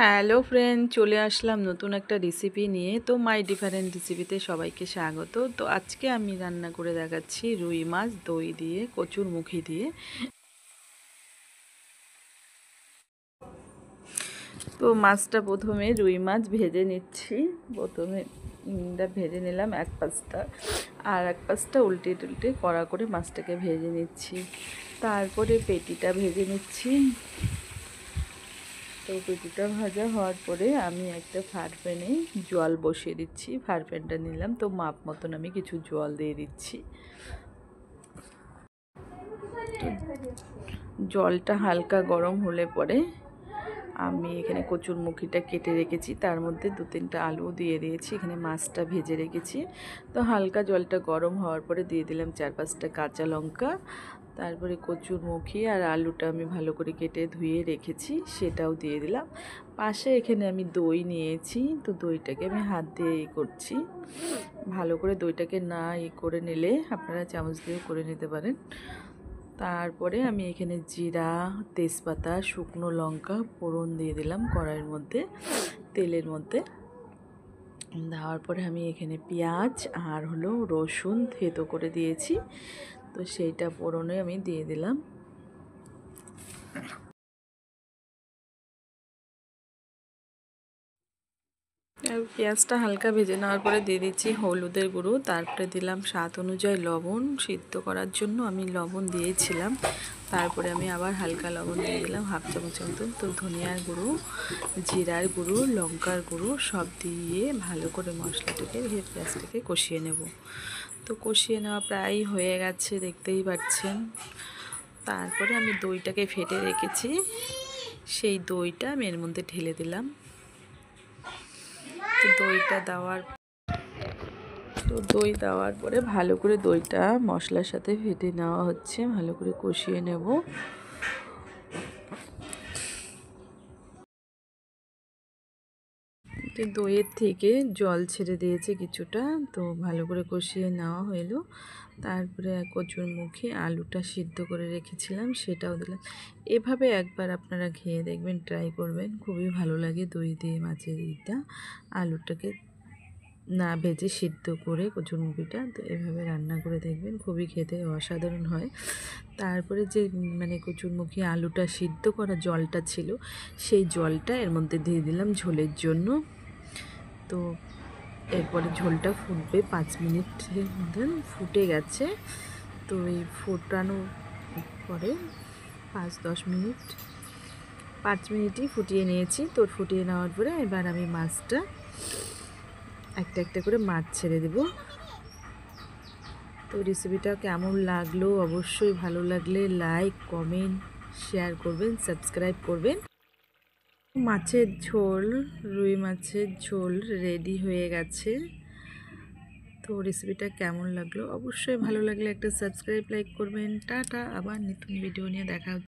Hello friend, চলে আসলাম নতুন একটা রেসিপি নিয়ে। তো মাই ডিফারেন্ট রেসিপিতে সবাইকে স্বাগত। তো আজকে আমি রান্না করে দেখাচ্ছি রুই মাছ দই দিয়ে, কচুর মুখি দিয়ে। তো মাছটা প্রথমে রুই মাছ ভেজে নিচ্ছি। প্রথমে ভেজে নিলাম এক পাশটা, আর এক পাশটা উল্টে টুলটে কড়া করে মাছটাকে ভেজে নিচ্ছি। তারপরে পেটিটা ভেজে নিচ্ছি। তো পেটিটা ভাজা হওয়ার পরে আমি একটা ফ্রাই প্যানে জল বসিয়ে দিচ্ছি। ফ্রাই প্যানটা নিলাম, তো মাপ মতন আমি কিছু জল দিয়ে দিচ্ছি। জলটা হালকা গরম হলে পরে আমি এখানে কচুর মুখিটা কেটে রেখেছি, তার মধ্যে 2-3টা আলু দিয়ে দিয়েছি। এখানে মাছটা ভেজে রেখেছি। তো হালকা জলটা গরম হওয়ার পরে দিয়ে দিলাম 4-5টা কাঁচা লঙ্কা। তারপরে কচুর মুখি আর আলুটা আমি ভালো করে কেটে ধুয়ে রেখেছি, সেটাও দিয়ে দিলাম। পাশে এখানে আমি দই নিয়েছি। তো দইটাকে আমি হাত দিয়ে করছি। ভালো করে দইটাকে না করে নিলে আপনারা চামচ দিয়েও করে নিতে পারেন। তারপরে আমি এখানে জিরা, তেজপাতা, শুকনো লঙ্কা ফোড়ন দিয়ে দিলাম কড়াইয়ের মধ্যে, তেলের মধ্যে। দেওয়ার পরে আমি এখানে পেঁয়াজ আর রসুন থেতো করে দিয়েছি। তো সেইটা ফোড়নে আমি দিয়ে দিলাম। পেঁয়াজটা হালকা ভেজে নেওয়ার পরে দিয়ে দিচ্ছি হলুদের গুঁড়ো। তারপরে দিলাম স্বাদ অনুযায়ী লবণ। সিদ্ধ করার জন্য আমি লবণ দিয়েছিলাম, তারপরে আমি আবার হালকা লবণ দিয়ে দিলাম 1/2 চামচ মতন। তো ধনিয়ার গুঁড়ো, জিরার গুঁড়ো, লঙ্কার গুঁড়ো সব দিয়ে ভালো করে মশলাটাকে পেঁয়াজটাকে কষিয়ে নেব। তো কষিয়ে নেওয়া প্রায় হয়ে গেছে, দেখতেই পাচ্ছেন। তারপরে আমি দইটাকে ফেটে রেখেছি, সেই দইটা আমি এর মধ্যে ঢেলে দিলাম। দই দেওয়ার পরে ভালো করে দইটা মশলার সাথে ফেটে নেওয়া হচ্ছে, ভালো করে কষিয়ে নেব। দইয়ের থেকে জল ছেড়ে দিয়েছে কিছুটা, তো ভালো করে কষিয়ে নেওয়া হলো। তারপরে কচুর মুখে আলুটা সিদ্ধ করে রেখেছিলাম, সেটাও দিলাম। এভাবে একবার আপনারা খেয়ে দেখবেন, ট্রাই করবেন, খুবই ভালো লাগে দই দিয়ে মাছের এইটা। আলুটাকে না ভেজে সিদ্ধ করে কচুর মুখিটা, তো এভাবে রান্না করে দেখবেন, খুবই খেতে অসাধারণ হয়। তারপরে যে কচুর মুখি আলুটা সিদ্ধ করা জলটা ছিল, সেই জলটা এর মধ্যে দিয়ে দিলাম ঝোলের জন্য। তো এরপরে ঝোলটা ফুটবে 5 মিনিটের মতন, ফুটে গেছে। তো এই ফোটানোর পরে 5-10 মিনিট, 5 মিনিটই ফুটিয়ে নিয়েছি। তো ফুটিয়ে নেওয়ার পরে এবার আমি মাছটা একটা একটা করে মাছ ছেড়ে দেব। তো রেসিপিটা কেমন লাগলো অবশ্যই ভালো লাগলে লাইক, কমেন্ট, শেয়ার করবেন, সাবস্ক্রাইব করবেন। মাছের ঝোল, রুই মাছের ঝোল রেডি হয়ে গেছে। তো রেসিপিটা কেমন লাগলো অবশ্যই ভালো লাগলে একটা সাবস্ক্রাইব, লাইক করবেন। টাটা, আবার নতুন ভিডিও নিয়ে দেখা হচ্ছে।